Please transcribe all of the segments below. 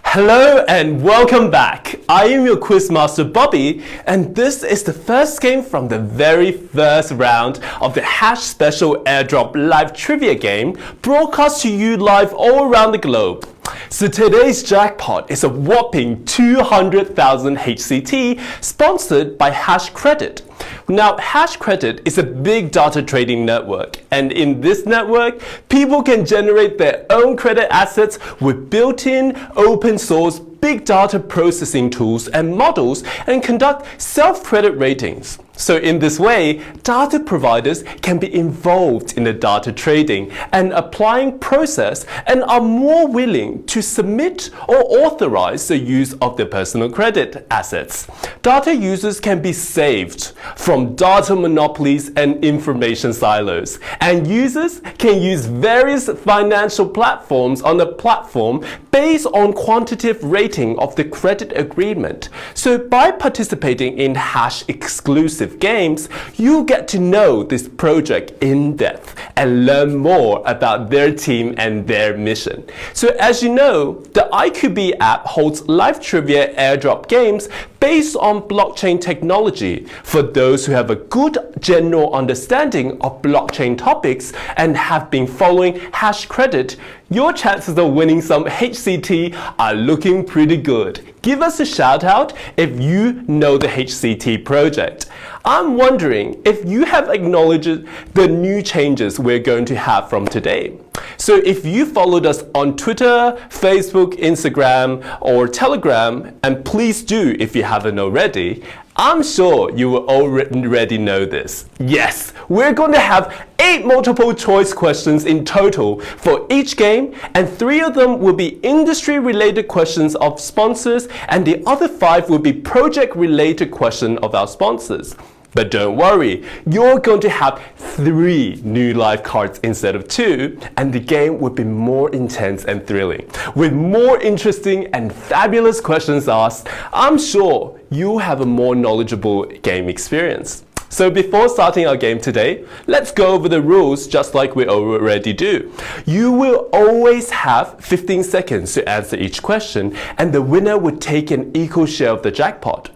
Hello and welcome back. I am your Quizmaster Bobby, and this is the first game from the very first round of the Hash Special Airdrop live trivia game broadcast to you live all around the globe. So today's jackpot is a whopping 200,000 HCT sponsored by HasCredit. Now, HasCredit is a big data trading network, and in this network, people can generate their own credit assets with built-in open source big data processing tools and models and conduct self-credit ratings. So in this way, data providers can be involved in the data trading and applying process and are more willing to submit or authorize the use of their personal credit assets. Data users can be saved from data monopolies and information silos, and users can use various financial platforms on the platform based on quantitative rating of the credit agreement. So by participating in Hash exclusive games, you get to know this project in depth and learn more about their team and their mission. So as you know, the IQB app holds live trivia airdrop games based on blockchain technology. For those who have a good general understanding of blockchain topics and have been following HasCredit, your chances of winning some HCT are looking pretty good. Give us a shout out if you know the HCT project. I'm wondering if you have acknowledged the new changes we're going to have from today. So if you followed us on Twitter, Facebook, Instagram, or Telegram, and please do if you haven't already, I'm sure you will already know this. Yes, we're going to have 8 multiple choice questions in total for each game, and 3 of them will be industry related questions of sponsors, and the other 5 will be project related questions of our sponsors. But don't worry, you're going to have 3 new live cards instead of 2, and the game will be more intense and thrilling. With more interesting and fabulous questions asked, I'm sure you'll have a more knowledgeable game experience. So before starting our game today, let's go over the rules just like we already do. You will always have 15 seconds to answer each question, and the winner would take an equal share of the jackpot.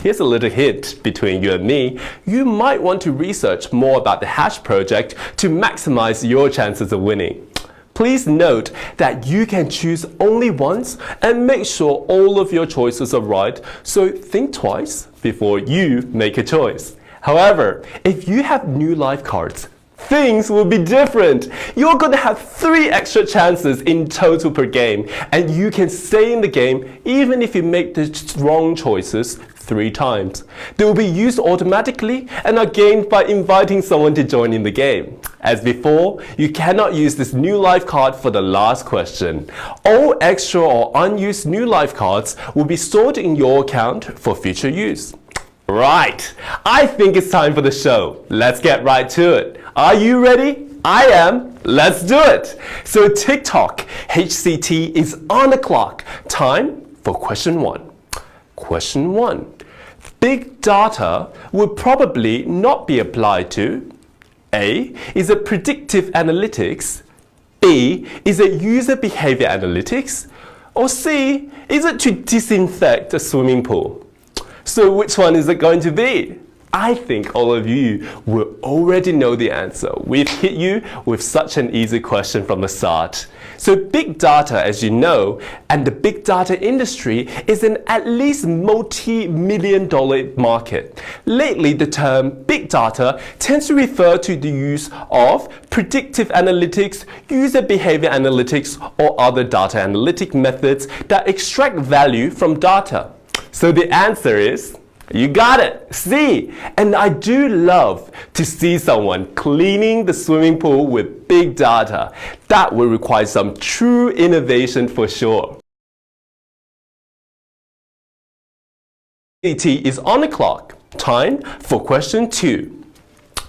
Here's a little hint between you and me. You might want to research more about the Hash project to maximize your chances of winning. Please note that you can choose only once and make sure all of your choices are right, so think twice before you make a choice. However, if you have new live cards, things will be different. You're going to have 3 extra chances in total per game, and you can stay in the game even if you make the wrong choices 3 times. They will be used automatically and are gained by inviting someone to join in the game. As before, you cannot use this new live card for the last question. All extra or unused new live cards will be stored in your account for future use. Right, I think it's time for the show. Let's get right to it. Are you ready? I am. Let's do it. So TikTok HCT is on the clock. Time for question 1. Question 1. Big data would probably not be applied to A. Is it predictive analytics? B. Is it user behavior analytics? Or C. Is it to disinfect a swimming pool? So which one is it going to be? I think all of you will already know the answer. We've hit you with such an easy question from the start. So big data, as you know, and the big data industry is an at least multi-million-dollar market. Lately, the term big data tends to refer to the use of predictive analytics, user behavior analytics, or other data analytic methods that extract value from data. So the answer is, you got it, C. And I do love to see someone cleaning the swimming pool with big data. That will require some true innovation for sure. HCT is on the clock. Time for question 2.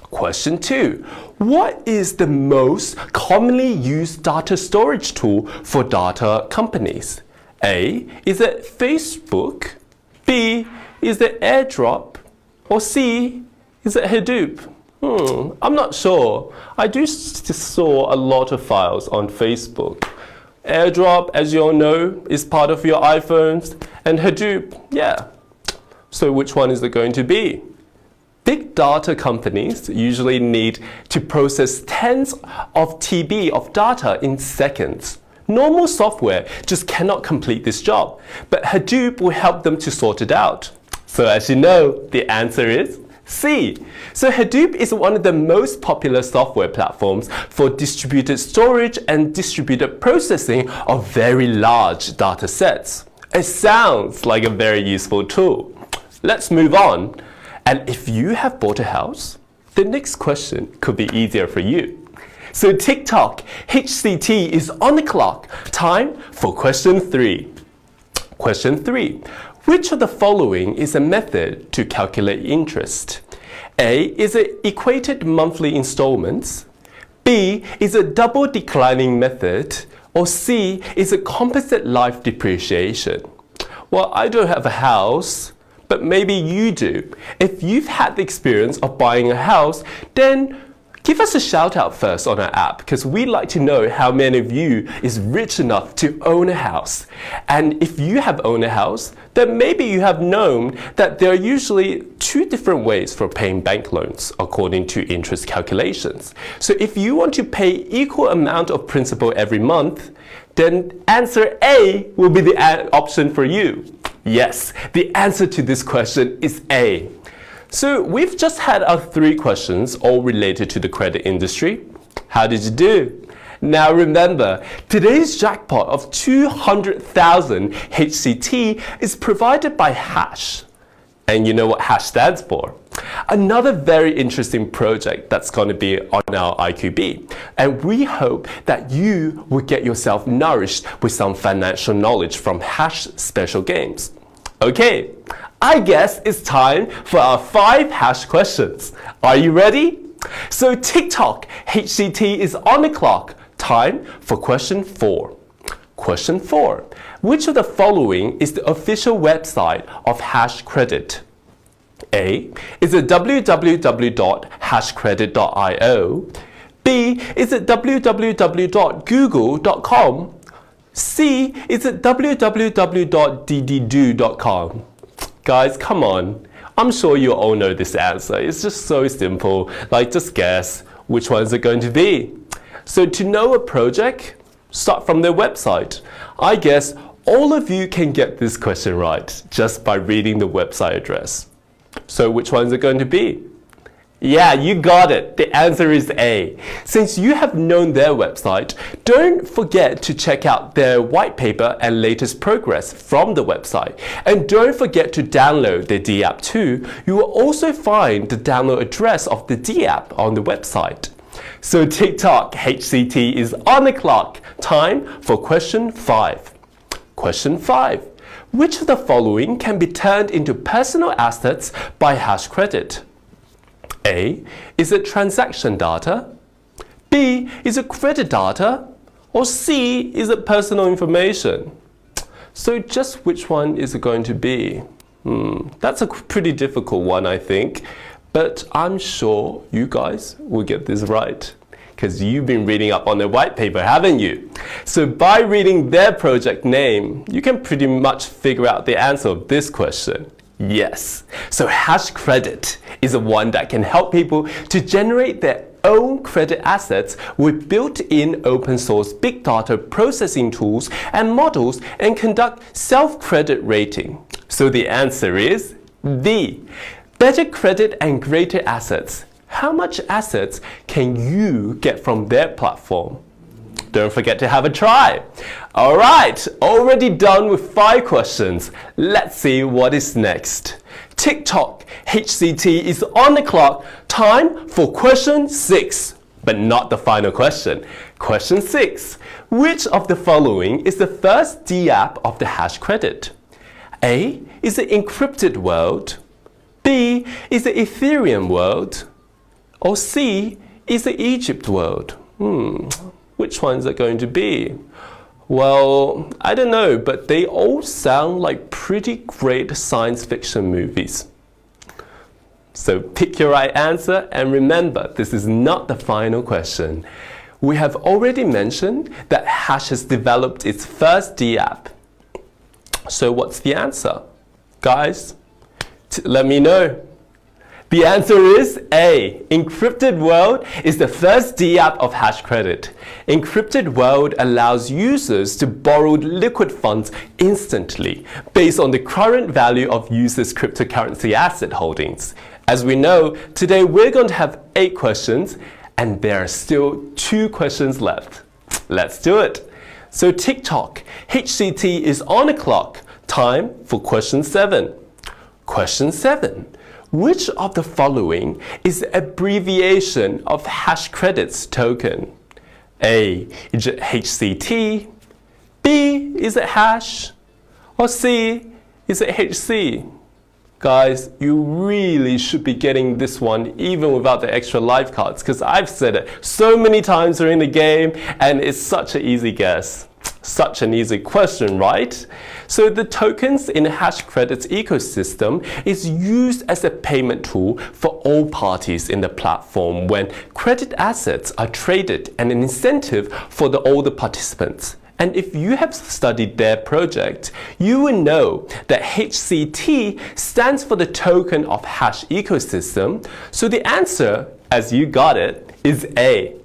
Question 2. What is the most commonly used data storage tool for data companies? A. Is it Facebook? B. Is it airdrop? Or C. Is it Hadoop? I'm not sure. I do saw a lot of files on Facebook. AirDrop, as you all know, is part of your iPhones, and Hadoop, yeah. So which one is it going to be? Big data companies usually need to process tens of TB of data in seconds. Normal software just cannot complete this job, but Hadoop will help them to sort it out. So as you know, the answer is C. So Hadoop is one of the most popular software platforms for distributed storage and distributed processing of very large data sets. It sounds like a very useful tool. Let's move on. And if you have bought a house, the next question could be easier for you. So TikTok, HCT is on the clock. Time for question 3. Question 3. Which of the following is a method to calculate interest? A is it equated monthly installments? B is a double declining method? Or C is a composite life depreciation? Well, I don't have a house, but maybe you do. If you've had the experience of buying a house, then give us a shout out first on our app, because we'd like to know how many of you is rich enough to own a house. And if you have owned a house, then maybe you have known that there are usually 2 different ways for paying bank loans according to interest calculations. So if you want to pay equal amount of principal every month, then answer A will be the option for you. Yes, the answer to this question is A. So we've just had our 3 questions all related to the credit industry. How did you do? Now remember, today's jackpot of 200,000 HCT is provided by Hash. And you know what Hash stands for? Another very interesting project that's going to be on our IQB. And we hope that you will get yourself nourished with some financial knowledge from Hash special games. Okay, I guess it's time for our 5 Hash questions. Are you ready? So TikTok, HCT is on the clock. Time for question 4. Question 4. Which of the following is the official website of HasCredit? A is it www.hascredit.io. B is it www.google.com. C is it www.dddo.com. Guys, come on. I'm sure you all know this answer. It's just so simple. Like, just guess which one is it going to be. So to know a project, start from their website. I guess all of you can get this question right just by reading the website address. So which one is it going to be? Yeah, you got it. The answer is A. Since you have known their website, don't forget to check out their white paper and latest progress from the website. And don't forget to download the D app too. You will also find the download address of the D app on the website. So TikTok HCT is on the clock. Time for question 5. Question 5. Which of the following can be turned into personal assets by HasCredit? A is it transaction data? B is it credit data? Or C is it personal information? So just which one is it going to be? That's a pretty difficult one, I think. But I'm sure you guys will get this right, because you've been reading up on their white paper, haven't you? So by reading their project name, you can pretty much figure out the answer of this question. Yes. So HasCredit is the one that can help people to generate their own credit assets with built-in open source big data processing tools and models and conduct self-credit rating. So the answer is D. Better credit and greater assets. How much assets can you get from their platform? Don't forget to have a try. All right, already done with 5 questions. Let's see what is next. TikTok HCT is on the clock. Time for question 6, but not the final question. Question 6. Which of the following is the first D app of the HasCredit? A is the encrypted world. B is the Ethereum world. Or C is the Egypt world. Which one is it going to be? Well, I don't know, but they all sound like pretty great science fiction movies. So pick your right answer, and remember, this is not the final question. We have already mentioned that Hash has developed its first D-app. So what's the answer? Guys, let me know. The answer is A. Encrypted World is the first D-app of HasCredit. Encrypted World allows users to borrow liquid funds instantly based on the current value of users' cryptocurrency asset holdings. As we know, today we're going to have 8 questions and there are still 2 questions left. Let's do it. So TikTok, HCT is on the clock. Time for question 7. Question 7. Which of the following is the abbreviation of HasCredit's token? A. Is it HCT? B. Is it hash? Or C. Is it HC? Guys, you really should be getting this one even without the extra life cards, because I've said it so many times during the game and it's such an easy guess. Such an easy question, right? So the tokens in HasCredit's ecosystem is used as a payment tool for all parties in the platform when credit assets are traded and an incentive for all the participants. And if you have studied their project, you will know that HCT stands for the token of Hash ecosystem. So the answer, as you got it, is A.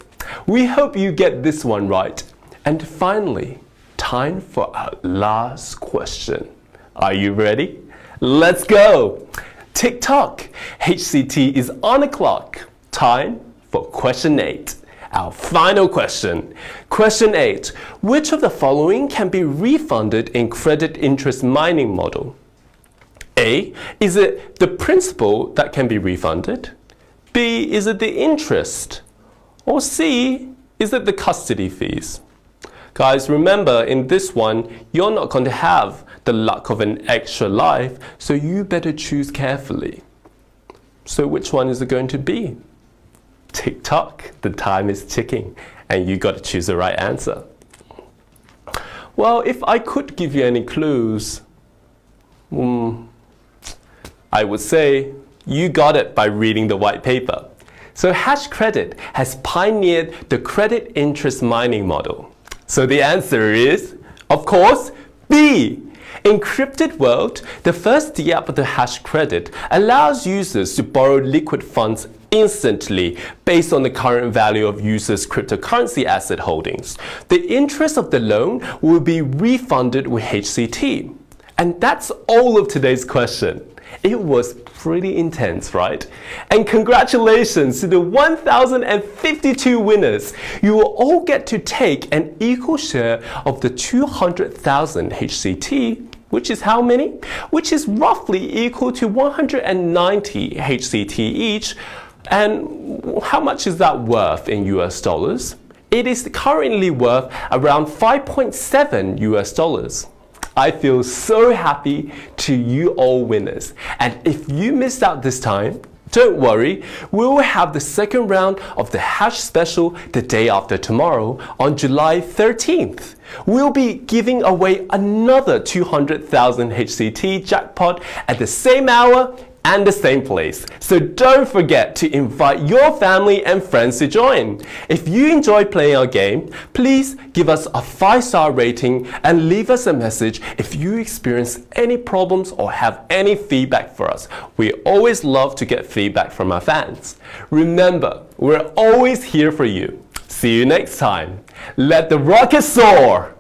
We hope you get this one right. And finally, time for our last question. Are you ready? Let's go! TikTok, HCT is on the clock. Time for question 8. Our final question. Question 8. Which of the following can be refunded in credit interest mining model? A. Is it the principal that can be refunded? B. Is it the interest? Or C. Is it the custody fees? Guys, remember in this one, you're not going to have the luck of an extra life, so you better choose carefully. So which one is it going to be? Tick-tock, the time is ticking, and you got to choose the right answer. Well, if I could give you any clues, I would say you got it by reading the white paper. So HasCredit has pioneered the credit interest mining model. So the answer is, of course, B. Encrypted World, the first D-app of the HasCredit, allows users to borrow liquid funds instantly based on the current value of users' cryptocurrency asset holdings. The interest of the loan will be refunded with HCT. And that's all of today's question. It was pretty intense, right? And congratulations to the 1,052 winners. You will all get to take an equal share of the 200,000 HCT, which is how many? Which is roughly equal to 190 HCT each. And how much is that worth in US dollars? It is currently worth around 5.7 US dollars. I feel so happy to you all winners. And if you missed out this time, don't worry, we will have the second round of the Hash Special the day after tomorrow on July 13th. We'll be giving away another 200,000 HCT jackpot at the same hour and the same place. So don't forget to invite your family and friends to join. If you enjoy playing our game, please give us a 5-star rating and leave us a message if you experience any problems or have any feedback for us. We always love to get feedback from our fans. Remember, we're always here for you. See you next time. Let the rocket soar!